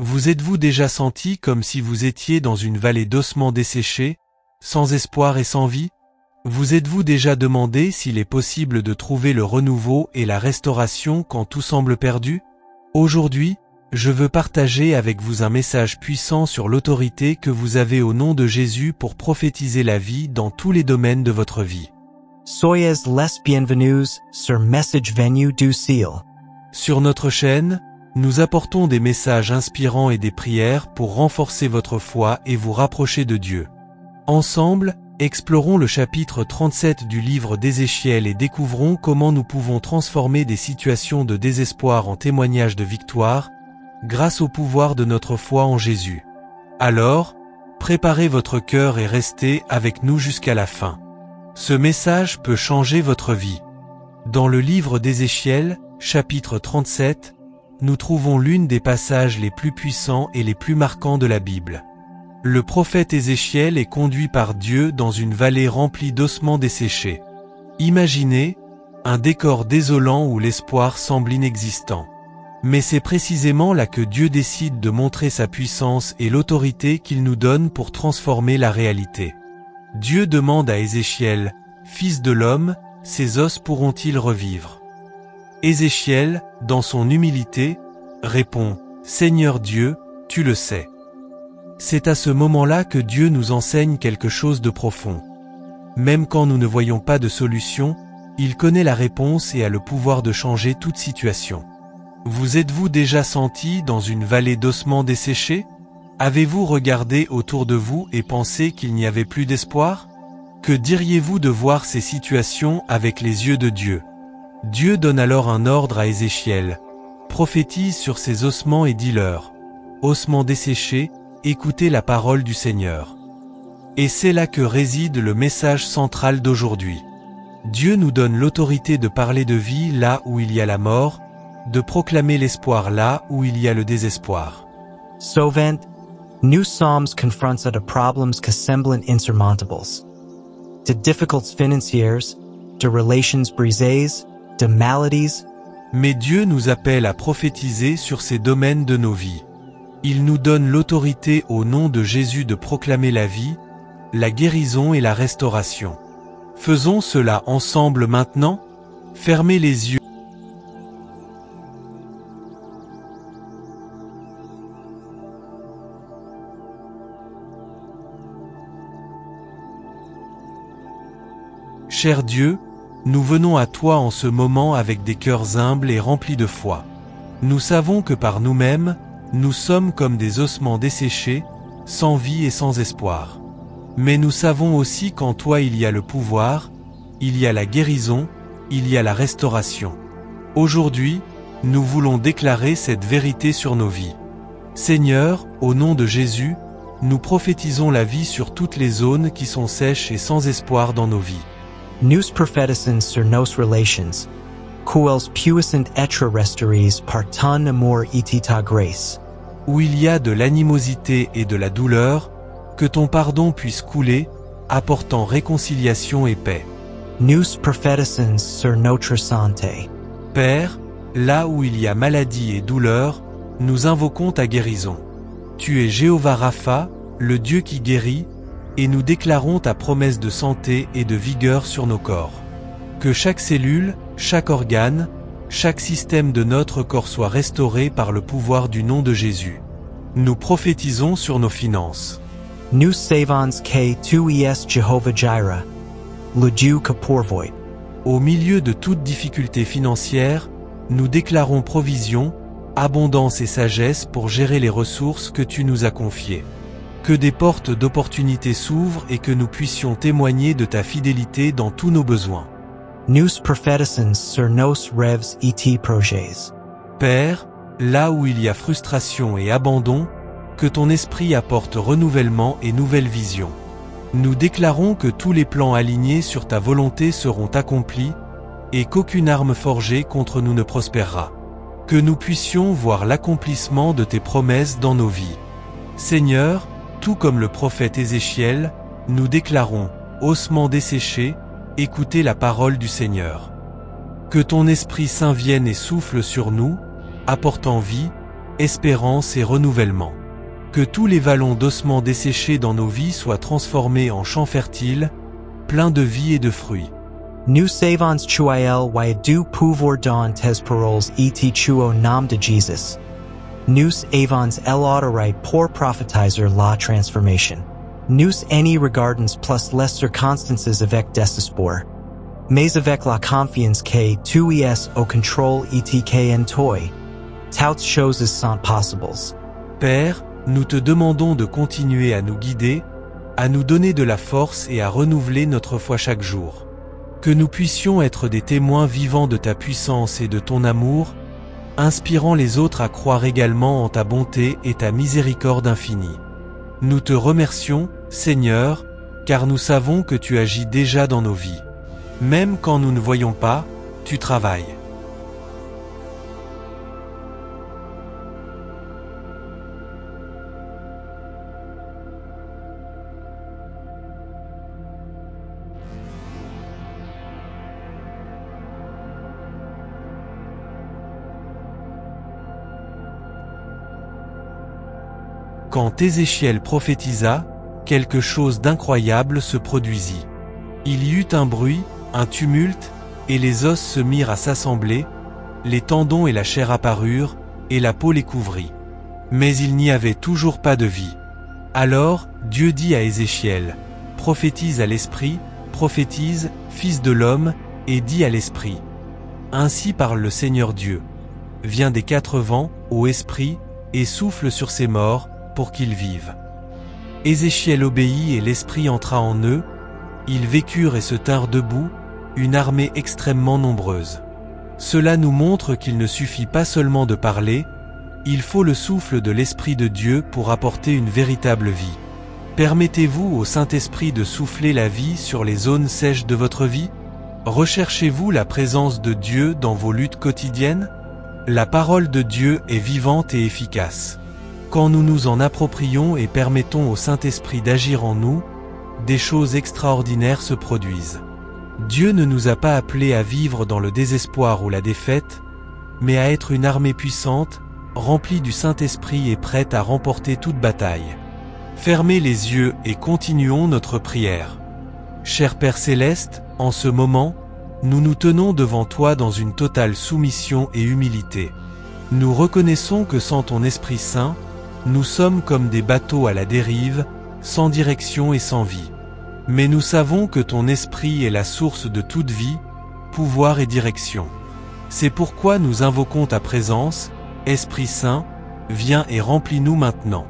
Vous êtes-vous déjà senti comme si vous étiez dans une vallée d'ossements desséchés, sans espoir et sans vie? Vous êtes-vous déjà demandé s'il est possible de trouver le renouveau et la restauration quand tout semble perdu? Aujourd'hui, je veux partager avec vous un message puissant sur l'autorité que vous avez au nom de Jésus pour prophétiser la vie dans tous les domaines de votre vie. Soyez les bienvenus sur Message Venue du Ciel. Sur notre chaîne, nous apportons des messages inspirants et des prières pour renforcer votre foi et vous rapprocher de Dieu. Ensemble, explorons le chapitre 37 du livre d'Ézéchiel et découvrons comment nous pouvons transformer des situations de désespoir en témoignages de victoire, grâce au pouvoir de notre foi en Jésus. Alors, préparez votre cœur et restez avec nous jusqu'à la fin. Ce message peut changer votre vie. Dans le livre d'Ézéchiel, chapitre 37, nous trouvons l'une des passages les plus puissants et les plus marquants de la Bible. Le prophète Ézéchiel est conduit par Dieu dans une vallée remplie d'ossements desséchés. Imaginez un décor désolant où l'espoir semble inexistant. Mais c'est précisément là que Dieu décide de montrer sa puissance et l'autorité qu'il nous donne pour transformer la réalité. Dieu demande à Ézéchiel, « Fils de l'homme, ces os pourront-ils revivre ?» Ézéchiel, dans son humilité, répond, « Seigneur Dieu, tu le sais. » C'est à ce moment-là que Dieu nous enseigne quelque chose de profond. Même quand nous ne voyons pas de solution, il connaît la réponse et a le pouvoir de changer toute situation. Vous êtes-vous déjà senti dans une vallée d'ossements desséchés? Avez-vous regardé autour de vous et pensé qu'il n'y avait plus d'espoir? Que diriez-vous de voir ces situations avec les yeux de Dieu? Dieu donne alors un ordre à Ézéchiel. Prophétise sur ces ossements et dis-leur, « Ossements desséchés, écoutez la parole du Seigneur. » Et c'est là que réside le message central d'aujourd'hui. Dieu nous donne l'autorité de parler de vie là où il y a la mort, de proclamer l'espoir là où il y a le désespoir. Souvent, nous sommes confrontés à problems qui semblent insurmontables. De difficultés financières, de relations brisées, de maladies. Mais Dieu nous appelle à prophétiser sur ces domaines de nos vies. Il nous donne l'autorité au nom de Jésus de proclamer la vie, la guérison et la restauration. Faisons cela ensemble maintenant. Fermez les yeux. Cher Dieu, nous venons à toi en ce moment avec des cœurs humbles et remplis de foi. Nous savons que par nous-mêmes, nous sommes comme des ossements desséchés, sans vie et sans espoir. Mais nous savons aussi qu'en toi il y a le pouvoir, il y a la guérison, il y a la restauration. Aujourd'hui, nous voulons déclarer cette vérité sur nos vies. Seigneur, au nom de Jésus, nous prophétisons la vie sur toutes les zones qui sont sèches et sans espoir dans nos vies. Nous prophétisons sur nos relations, qu'elles puissent être restaurées par ton amour et ta grâce. Où il y a de l'animosité et de la douleur, que ton pardon puisse couler, apportant réconciliation et paix. Nous prophétisons sur notre santé. Père, là où il y a maladie et douleur, nous invoquons ta guérison. Tu es Jéhovah Rapha, le Dieu qui guérit, et nous déclarons ta promesse de santé et de vigueur sur nos corps. Que chaque cellule, chaque organe, chaque système de notre corps soit restauré par le pouvoir du nom de Jésus. Nous prophétisons sur nos finances. Nous savons que tu es Jehovah Jireh, le Dieu qui pourvoit. Au milieu de toute difficulté financière, nous déclarons provision, abondance et sagesse pour gérer les ressources que tu nous as confiées. Que des portes d'opportunités s'ouvrent et que nous puissions témoigner de ta fidélité dans tous nos besoins. Nous prophétisons sur nos rêves et tes projets. Père, là où il y a frustration et abandon, que ton esprit apporte renouvellement et nouvelle vision. Nous déclarons que tous les plans alignés sur ta volonté seront accomplis, et qu'aucune arme forgée contre nous ne prospérera. Que nous puissions voir l'accomplissement de tes promesses dans nos vies. Seigneur, tout comme le prophète Ézéchiel, nous déclarons, ossements desséchés, écoutez la parole du Seigneur. Que ton Esprit Saint vienne et souffle sur nous, apportant vie, espérance et renouvellement. Que tous les vallons d'ossements desséchés dans nos vies soient transformés en champs fertiles, pleins de vie et de fruits. Nu savans chuael du pouvoir dans tes paroles et chuo nam de Jesus. Nous avons l'autorité pour prophétiser la transformation. Nous any regardons plus les circonstances avec désespoir. Mais avec la confiance que tu es au contrôle et que en toi, toutes choses sont possibles. Père, nous te demandons de continuer à nous guider, à nous donner de la force et à renouveler notre foi chaque jour. Que nous puissions être des témoins vivants de ta puissance et de ton amour, inspirant les autres à croire également en ta bonté et ta miséricorde infinie. Nous te remercions, Seigneur, car nous savons que tu agis déjà dans nos vies. Même quand nous ne voyons pas, tu travailles. Quand Ézéchiel prophétisa, quelque chose d'incroyable se produisit. Il y eut un bruit, un tumulte, et les os se mirent à s'assembler, les tendons et la chair apparurent, et la peau les couvrit. Mais il n'y avait toujours pas de vie. Alors, Dieu dit à Ézéchiel, « Prophétise à l'Esprit, prophétise, fils de l'homme, et dis à l'Esprit. Ainsi parle le Seigneur Dieu. Viens des quatre vents, ô Esprit, et souffle sur ces morts, pour qu'ils vivent. » Ézéchiel obéit et l'Esprit entra en eux, ils vécurent et se tinrent debout, une armée extrêmement nombreuse. Cela nous montre qu'il ne suffit pas seulement de parler, il faut le souffle de l'Esprit de Dieu pour apporter une véritable vie. Permettez-vous au Saint-Esprit de souffler la vie sur les zones sèches de votre vie? Recherchez-vous la présence de Dieu dans vos luttes quotidiennes? La parole de Dieu est vivante et efficace. Quand nous nous en approprions et permettons au Saint-Esprit d'agir en nous, des choses extraordinaires se produisent. Dieu ne nous a pas appelés à vivre dans le désespoir ou la défaite, mais à être une armée puissante, remplie du Saint-Esprit et prête à remporter toute bataille. Fermez les yeux et continuons notre prière. Cher Père Céleste, en ce moment, nous nous tenons devant toi dans une totale soumission et humilité. Nous reconnaissons que sans ton Esprit Saint, nous sommes comme des bateaux à la dérive, sans direction et sans vie. Mais nous savons que ton Esprit est la source de toute vie, pouvoir et direction. C'est pourquoi nous invoquons ta présence, Esprit Saint, viens et remplis-nous maintenant.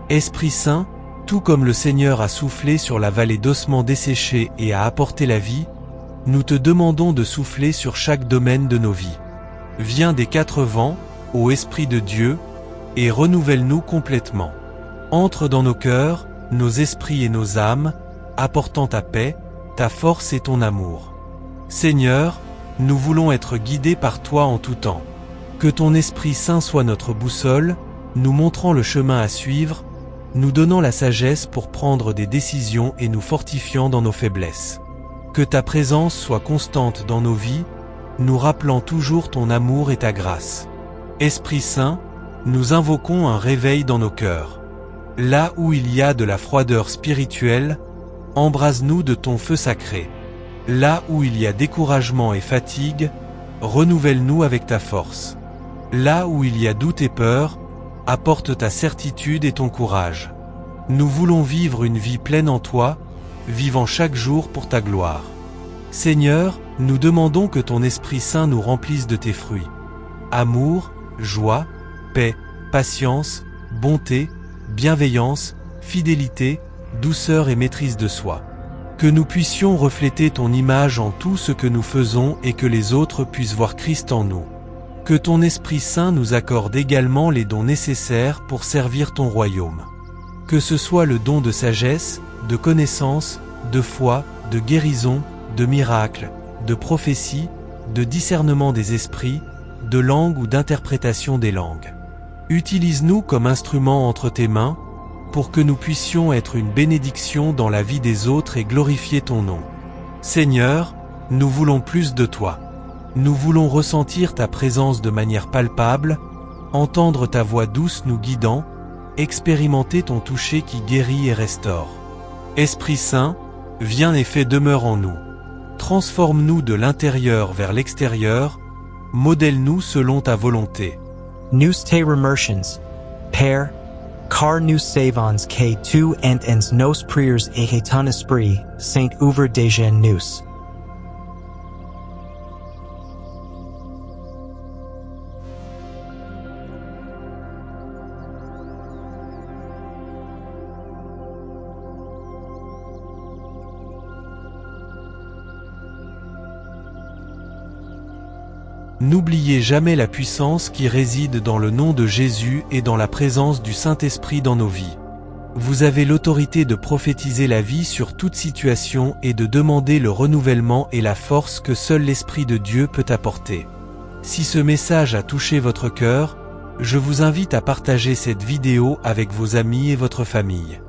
Esprit Saint, tout comme le Seigneur a soufflé sur la vallée d'ossements desséchés et a apporté la vie, nous te demandons de souffler sur chaque domaine de nos vies. Viens des quatre vents, ô Esprit de Dieu, et renouvelle-nous complètement. Entre dans nos cœurs, nos esprits et nos âmes, apportant ta paix, ta force et ton amour. Seigneur, nous voulons être guidés par toi en tout temps. Que ton Esprit Saint soit notre boussole, nous montrant le chemin à suivre, nous donnant la sagesse pour prendre des décisions et nous fortifiant dans nos faiblesses. Que ta présence soit constante dans nos vies, nous rappelant toujours ton amour et ta grâce. Esprit Saint, nous invoquons un réveil dans nos cœurs. Là où il y a de la froideur spirituelle, embrase-nous de ton feu sacré. Là où il y a découragement et fatigue, renouvelle-nous avec ta force. Là où il y a doute et peur, apporte ta certitude et ton courage. Nous voulons vivre une vie pleine en toi, vivant chaque jour pour ta gloire. Seigneur, nous demandons que ton Esprit Saint nous remplisse de tes fruits. Amour, joie, paix, patience, bonté, bienveillance, fidélité, douceur et maîtrise de soi. Que nous puissions refléter ton image en tout ce que nous faisons et que les autres puissent voir Christ en nous. Que ton Esprit Saint nous accorde également les dons nécessaires pour servir ton royaume. Que ce soit le don de sagesse, de connaissance, de foi, de guérison, de miracle, de prophétie, de discernement des esprits, de langue ou d'interprétation des langues. Utilise-nous comme instruments entre tes mains, pour que nous puissions être une bénédiction dans la vie des autres et glorifier ton nom. Seigneur, nous voulons plus de toi. Nous voulons ressentir ta présence de manière palpable, entendre ta voix douce nous guidant, expérimenter ton toucher qui guérit et restaure. Esprit Saint, viens et fais demeure en nous. Transforme-nous de l'intérieur vers l'extérieur, modèle-nous selon ta volonté. Nous te remercions, Père, car nous savons que tu entends nos prières et que ton esprit saint ouvre déjà nous. N'oubliez jamais la puissance qui réside dans le nom de Jésus et dans la présence du Saint-Esprit dans nos vies. Vous avez l'autorité de prophétiser la vie sur toute situation et de demander le renouvellement et la force que seul l'Esprit de Dieu peut apporter. Si ce message a touché votre cœur, je vous invite à partager cette vidéo avec vos amis et votre famille.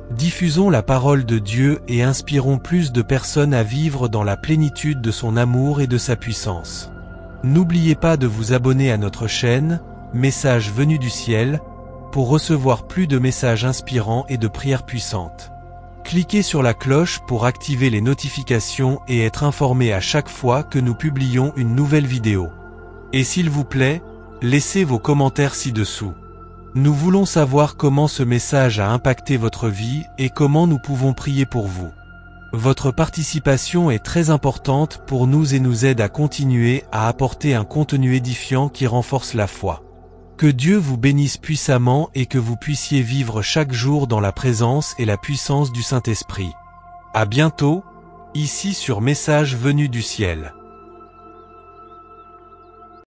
Diffusons la parole de Dieu et inspirons plus de personnes à vivre dans la plénitude de son amour et de sa puissance. N'oubliez pas de vous abonner à notre chaîne, Messages venus du ciel, pour recevoir plus de messages inspirants et de prières puissantes. Cliquez sur la cloche pour activer les notifications et être informé à chaque fois que nous publions une nouvelle vidéo. Et s'il vous plaît, laissez vos commentaires ci-dessous. Nous voulons savoir comment ce message a impacté votre vie et comment nous pouvons prier pour vous. Votre participation est très importante pour nous et nous aide à continuer à apporter un contenu édifiant qui renforce la foi. Que Dieu vous bénisse puissamment et que vous puissiez vivre chaque jour dans la présence et la puissance du Saint-Esprit. À bientôt, ici sur Messages venus du ciel.